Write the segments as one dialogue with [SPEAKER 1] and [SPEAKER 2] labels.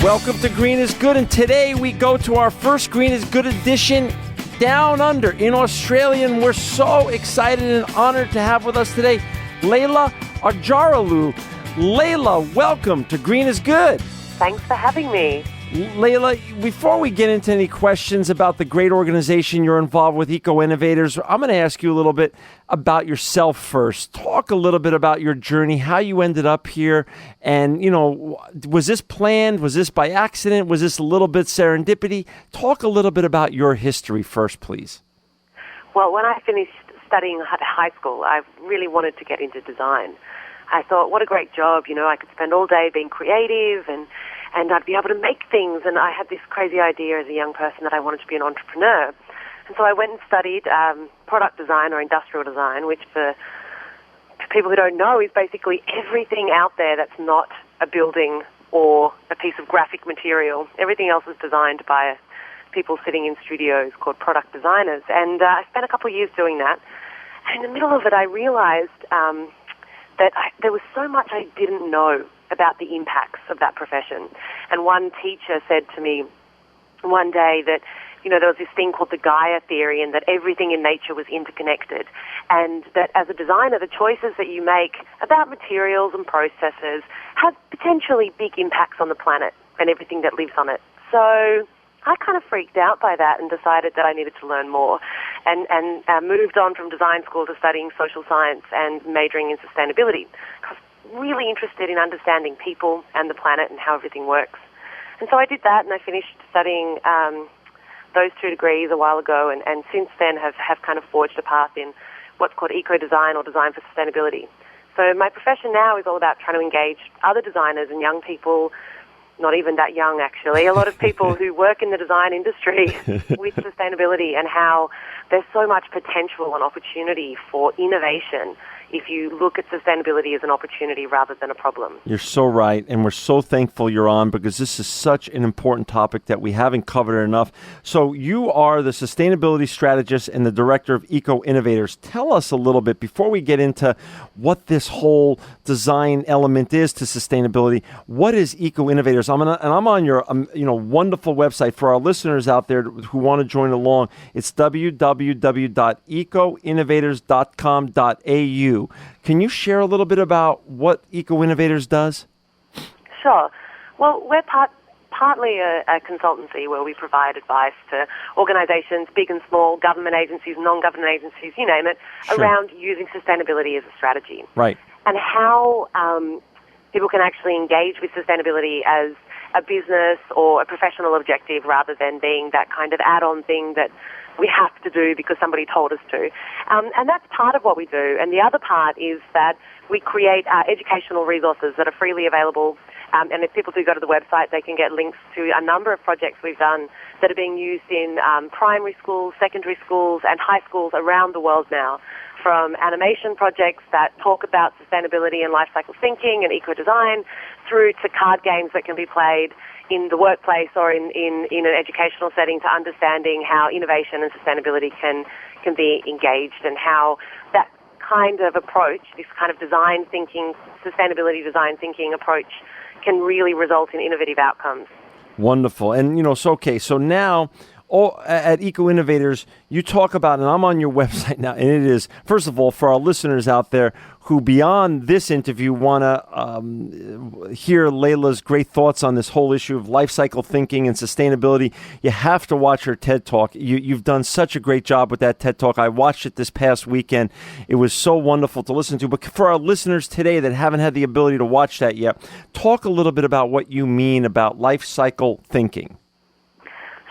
[SPEAKER 1] Welcome to Green is Good, and today we go to our first Green is Good edition down under in Australia, and we're so excited and honored to have with us today Leyla Acaroglu. Leyla, welcome to Green is Good.
[SPEAKER 2] Thanks for having me.
[SPEAKER 1] Leyla, before we get into any questions about the great organization you're involved with, Eco Innovators, I'm going to ask you a little bit about yourself first. Talk a little bit about your journey, how you ended up here, and, was this planned? Was this by accident? Was this a little bit serendipity? Talk a little bit about your history first, please.
[SPEAKER 2] Well, when I finished studying at high school, I really wanted to get into design. I thought, what a great job, I could spend all day being creative and I'd be able to make things, and I had this crazy idea as a young person that I wanted to be an entrepreneur. And so I went and studied product design or industrial design, which for people who don't know is basically everything out there that's not a building or a piece of graphic material. Everything else is designed by people sitting in studios called product designers. And I spent a couple of years doing that. And in the middle of it, I realized that there was so much I didn't know about the impacts of that profession. And one teacher said to me one day that, there was this thing called the Gaia theory, and that everything in nature was interconnected, and that as a designer, the choices that you make about materials and processes have potentially big impacts on the planet and everything that lives on it. So I kind of freaked out by that and decided that I needed to learn more, and moved on from design school to studying social science and majoring in sustainability. I was really interested in understanding people and the planet and how everything works. And so I did that, and I finished studying those 2 degrees a while ago, and since then have kind of forged a path in what's called eco-design or design for sustainability. So my profession now is all about trying to engage other designers and young people, not even that young actually, a lot of people who work in the design industry with sustainability, and how there's so much potential and opportunity for innovation if you look at sustainability as an opportunity rather than a problem.
[SPEAKER 1] You're so right, and we're so thankful you're on, because this is such an important topic that we haven't covered enough. So you are the sustainability strategist and the director of Eco Innovators. Tell us a little bit, before we get into what this whole design element is to sustainability, what is Eco Innovators? I'm on your wonderful website. For our listeners out there who want to join along, it's www.ecoinnovators.com.au. Can you share a little bit about what Eco Innovators does?
[SPEAKER 2] Sure. Well, we're partly a consultancy where we provide advice to organizations, big and small, government agencies, non-government agencies, you name it,
[SPEAKER 1] Sure.
[SPEAKER 2] around using sustainability as a strategy.
[SPEAKER 1] Right.
[SPEAKER 2] And how people can actually engage with sustainability as a business or a professional objective rather than being that kind of add-on thing that we have to do because somebody told us to. And that's part of what we do. And the other part is that we create educational resources that are freely available. And if people do go to the website, they can get links to a number of projects we've done that are being used in primary schools, secondary schools, and high schools around the world now, from animation projects that talk about sustainability and life cycle thinking and eco-design, through to card games that can be played in the workplace or in an educational setting, to understanding how innovation and sustainability can be engaged, and how that kind of approach, this kind of design thinking, sustainability design thinking approach, can really result in innovative outcomes.
[SPEAKER 1] Wonderful. And, so now at Eco Innovators, you talk about, and I'm on your website now, and it is, first of all, for our listeners out there who beyond this interview want to hear Leyla's great thoughts on this whole issue of life cycle thinking and sustainability, you have to watch her TED Talk. You've done such a great job with that TED Talk. I watched it this past weekend. It was so wonderful to listen to. But for our listeners today that haven't had the ability to watch that yet, talk a little bit about what you mean about life cycle thinking.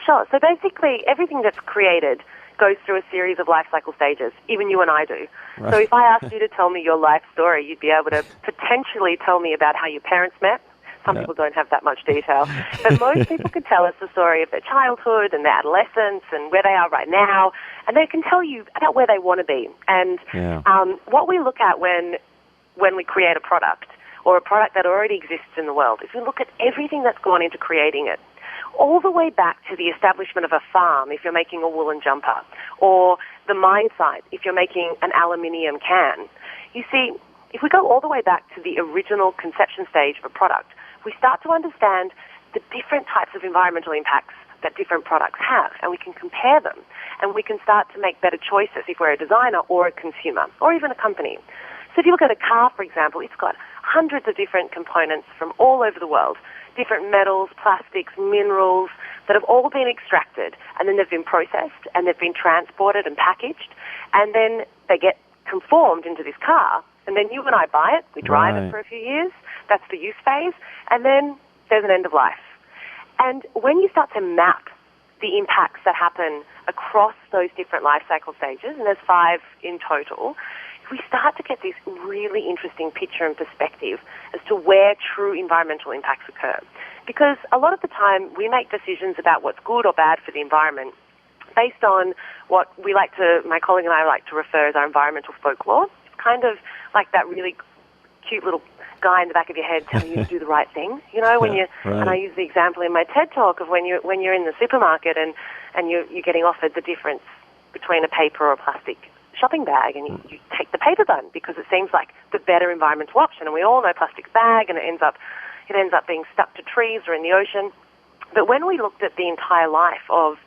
[SPEAKER 2] Sure. So basically, everything that's created goes through a series of life cycle stages. Even you and I do. Right. So if I asked you to tell me your life story, you'd be able to potentially tell me about how your parents met. Some people don't have that much detail. But most people can tell us the story of their childhood and their adolescence and where they are right now. And they can tell you about where they want to be. And what we look at when we create a product, or a product that already exists in the world, is we look at everything that's gone into creating it, all the way back to the establishment of a farm if you're making a woolen jumper, or the mine site if you're making an aluminium can. You see, if we go all the way back to the original conception stage of a product, we start to understand the different types of environmental impacts that different products have, and we can compare them, and we can start to make better choices if we're a designer or a consumer or even a company. So if you look at a car, for example, it's got hundreds of different components from all over the world, different metals, plastics, minerals that have all been extracted, and then they've been processed, and they've been transported and packaged, and then they get conformed into this car, and then you and I buy it, we drive it for a few years, that's the use phase, and then there's an end of life. And when you start to map the impacts that happen across those different life cycle stages, and there's 5 in total, we start to get this really interesting picture and perspective as to where true environmental impacts occur. Because a lot of the time we make decisions about what's good or bad for the environment based on what my colleague and I like to refer as our environmental folklore. It's kind of like that really cute little guy in the back of your head telling you to do the right thing. You know, when and I use the example in my TED Talk of when you're in the supermarket and you're getting offered the difference between a paper or a plastic shopping bag, and you take the paper one because it seems like the better environmental option. And we all know plastic's bag, and it ends up being stuck to trees or in the ocean. But when we looked at the entire life of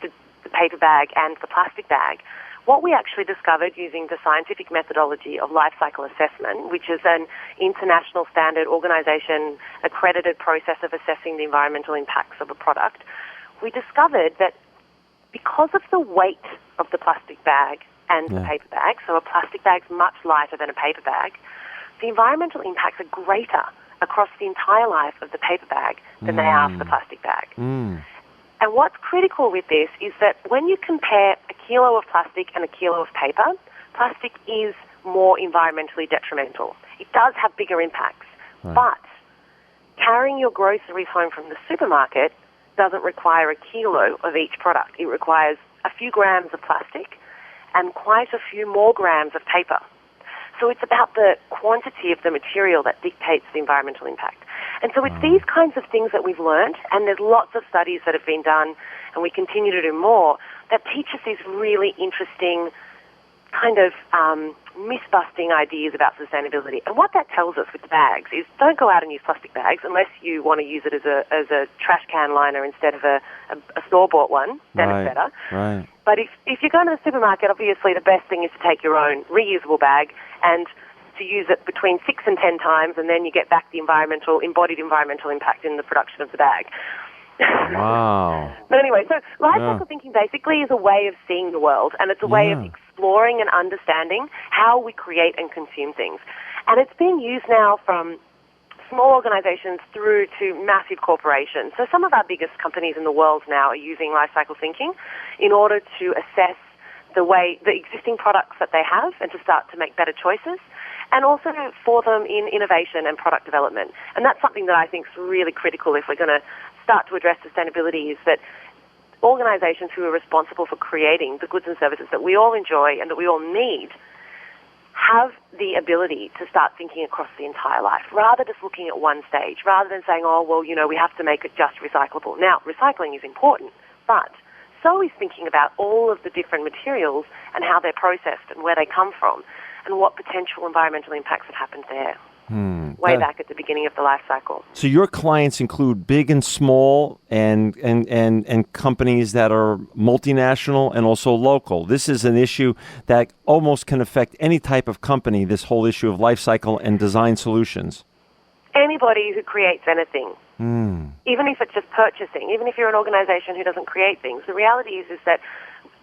[SPEAKER 2] the paper bag and the plastic bag, what we actually discovered using the scientific methodology of life cycle assessment, which is an international standard organization accredited process of assessing the environmental impacts of a product, we discovered that because of the weight of the plastic bag and the paper bag, so a plastic bag's much lighter than a paper bag, the environmental impacts are greater across the entire life of the paper bag than they are for the plastic bag. And what's critical with this is that when you compare a kilo of plastic and a kilo of paper, plastic is more environmentally detrimental. It does have bigger impacts. Right. But carrying your groceries home from the supermarket doesn't require a kilo of each product. It requires a few grams of plastic and quite a few more grams of paper. So it's about the quantity of the material that dictates the environmental impact. And so it's these kinds of things that we've learned, and there's lots of studies that have been done, and we continue to do more, that teach us these really interesting kind of myth-busting ideas about sustainability. And what that tells us with the bags is don't go out and use plastic bags unless you want to use it as a trash can liner instead of a store-bought one. Then it's better. Right. But if you're going to the supermarket, obviously the best thing is to take your own reusable bag and to use it between 6 and 10 times, and then you get back the embodied environmental impact in the production of the bag.
[SPEAKER 1] Wow.
[SPEAKER 2] But anyway, so life cycle thinking basically is a way of seeing the world, and it's a way of exploring and understanding how we create and consume things. And it's being used now from small organizations through to massive corporations. So some of our biggest companies in the world now are using life cycle thinking in order to assess the existing products that they have and to start to make better choices, and also for them in innovation and product development. And that's something that I think is really critical if we're going to start to address sustainability, is that organizations who are responsible for creating the goods and services that we all enjoy and that we all need have the ability to start thinking across the entire life, rather just looking at one stage, rather than saying, oh, well, we have to make it just recyclable. Now, recycling is important, but so is thinking about all of the different materials and how they're processed and where they come from and what potential environmental impacts have happened there. Way back at the beginning of the life cycle.
[SPEAKER 1] So your clients include big and small and companies that are multinational and also local. This is an issue that almost can affect any type of company, this whole issue of life cycle and design solutions.
[SPEAKER 2] Anybody who creates anything, even if it's just purchasing, even if you're an organization who doesn't create things, the reality is that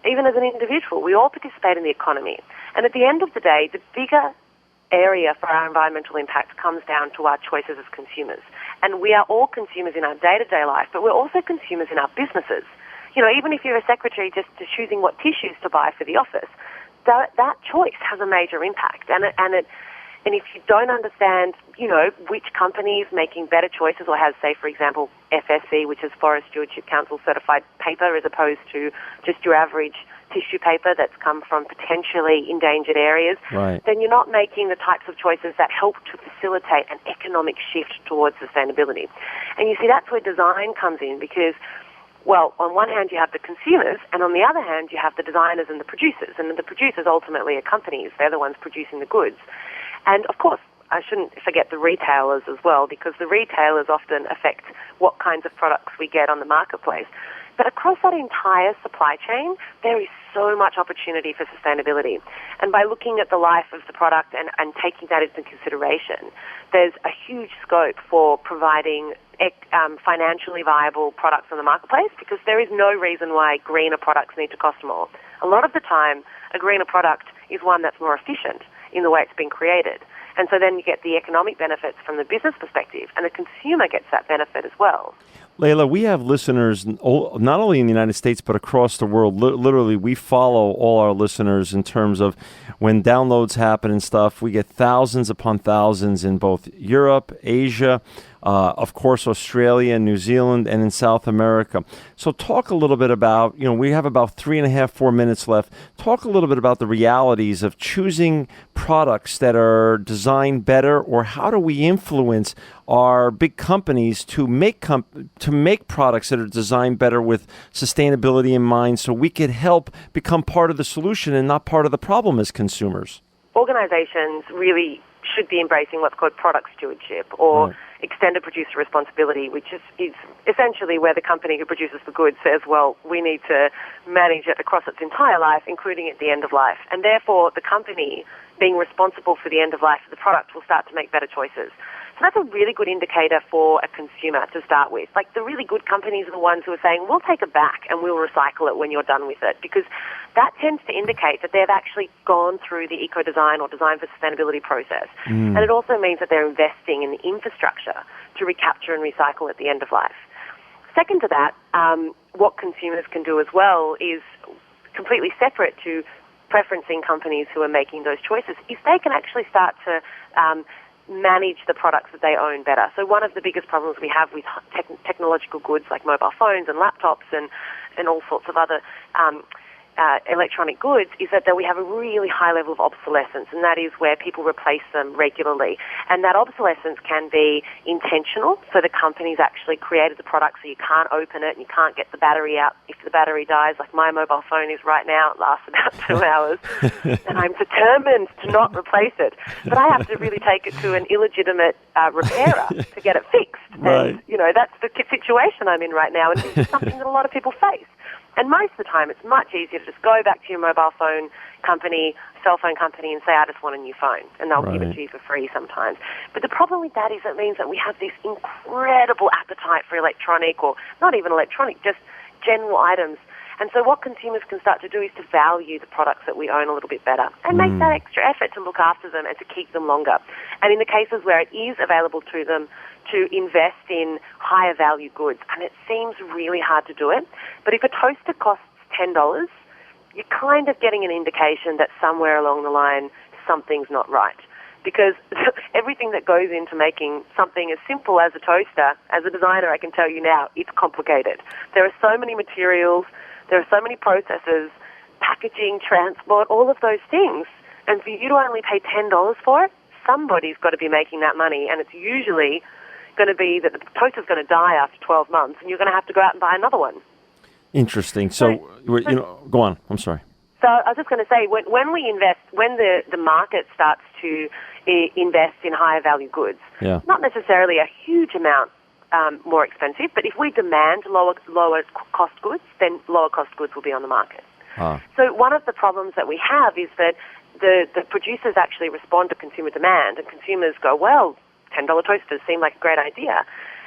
[SPEAKER 2] even as an individual, we all participate in the economy. And at the end of the day, the bigger area for our environmental impact comes down to our choices as consumers. And we are all consumers in our day-to-day life, but we're also consumers in our businesses. Even if you're a secretary just choosing what tissues to buy for the office, that choice has a major impact. And if you don't understand, which company is making better choices or has, say, for example, FSC, which is Forest Stewardship Council certified paper, as opposed to just your average tissue paper that's come from potentially endangered areas, then you're not making the types of choices that help to facilitate an economic shift towards sustainability. And you see, that's where design comes in because, well, on one hand you have the consumers, and on the other hand you have the designers and the producers. And the producers ultimately are companies. They're the ones producing the goods. And, of course, I shouldn't forget the retailers as well, because the retailers often affect what kinds of products we get on the marketplace. But across that entire supply chain, there is so much opportunity for sustainability. And by looking at the life of the product and taking that into consideration, there's a huge scope for providing financially viable products on the marketplace, because there is no reason why greener products need to cost more. A lot of the time, a greener product is one that's more efficient in the way it's been created. And so then you get the economic benefits from the business perspective, and the consumer gets that benefit as well.
[SPEAKER 1] Leyla, we have listeners not only in the United States, but across the world. Literally, we follow all our listeners in terms of when downloads happen and stuff. We get thousands upon thousands in both Europe, Asia, of course, Australia, New Zealand, and in South America. So talk a little bit about, we have about 3.5, 4 minutes left. Talk a little bit about the realities of choosing products that are designed better, or how do we influence our big companies to make products that are designed better with sustainability in mind, so we could help become part of the solution and not part of the problem as consumers?
[SPEAKER 2] Organizations really should be embracing what's called product stewardship, or extended producer responsibility, which is essentially where the company who produces the goods says, well, we need to manage it across its entire life, including at the end of life. And therefore, the company being responsible for the end of life of the product will start to make better choices. So that's a really good indicator for a consumer to start with. Like, the really good companies are the ones who are saying, we'll take it back and we'll recycle it when you're done with it, because that tends to indicate that they've actually gone through the eco-design or design for sustainability process. And it also means that they're investing in the infrastructure to recapture and recycle at the end of life. Second to that, what consumers can do as well is completely separate to preferencing companies who are making those choices, is they can actually start to manage the products that they own better. So one of the biggest problems we have with technological goods like mobile phones and laptops and all sorts of other electronic goods is that we have a really high level of obsolescence, and that is where people replace them regularly. And that obsolescence can be intentional, so the company's actually created the product so you can't open it and you can't get the battery out if the battery dies. Like my mobile phone is right now, it lasts about 2 hours, and I'm determined to not replace it. But I have to really take it to an illegitimate repairer to get it fixed.
[SPEAKER 1] Right.
[SPEAKER 2] And, that's the situation I'm in right now, and it's something that a lot of people face. And most of the time, it's much easier to just go back to your mobile phone company, cell phone company, and say, I just want a new phone. And they'll give it to you for free sometimes. But the problem with that is it means that we have this incredible appetite for electronic, or not even electronic, just general items. And so what consumers can start to do is to value the products that we own a little bit better and make that extra effort to look after them and to keep them longer. And in the cases where it is available to them, to invest in higher value goods. And it seems really hard to do it. But if a toaster costs $10, you're kind of getting an indication that somewhere along the line something's not right. Because everything that goes into making something as simple as a toaster, as a designer, I can tell you now, it's complicated. There are so many materials, there are so many processes, packaging, transport, all of those things. And for you to only pay $10 for it, somebody's got to be making that money. And it's usually going to be that the toaster's going to die after 12 months, and you're going to have to go out and buy another one.
[SPEAKER 1] Interesting. So go on. I'm sorry.
[SPEAKER 2] So I was just going to say, when we invest, when the market starts to invest in higher value goods, not necessarily a huge amount more expensive, but if we demand lower cost goods, then lower cost goods will be on the market. So one of the problems that we have is that the producers actually respond to consumer demand, and consumers go, well, $10 toasters seem like a great idea.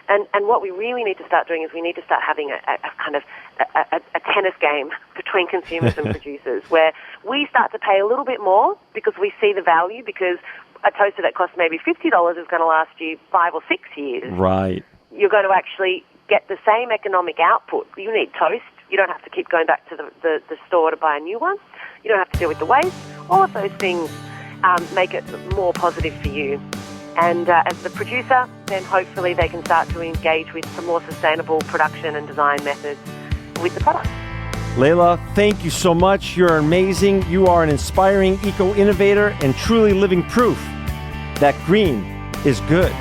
[SPEAKER 2] And what we really need to start doing is we need to start having a kind of a tennis game between consumers and producers, where we start to pay a little bit more because we see the value, because a toaster that costs maybe $50 is going to last you 5 or 6 years.
[SPEAKER 1] Right.
[SPEAKER 2] You're going to actually get the same economic output. You need toast. You don't have to keep going back to the store to buy a new one. You don't have to deal with the waste. All of those things make it more positive for you. And as the producer, then hopefully they can start to engage with some more sustainable production and design methods with the product.
[SPEAKER 1] Leyla, thank you so much. You're amazing. You are an inspiring eco-innovator and truly living proof that green is good.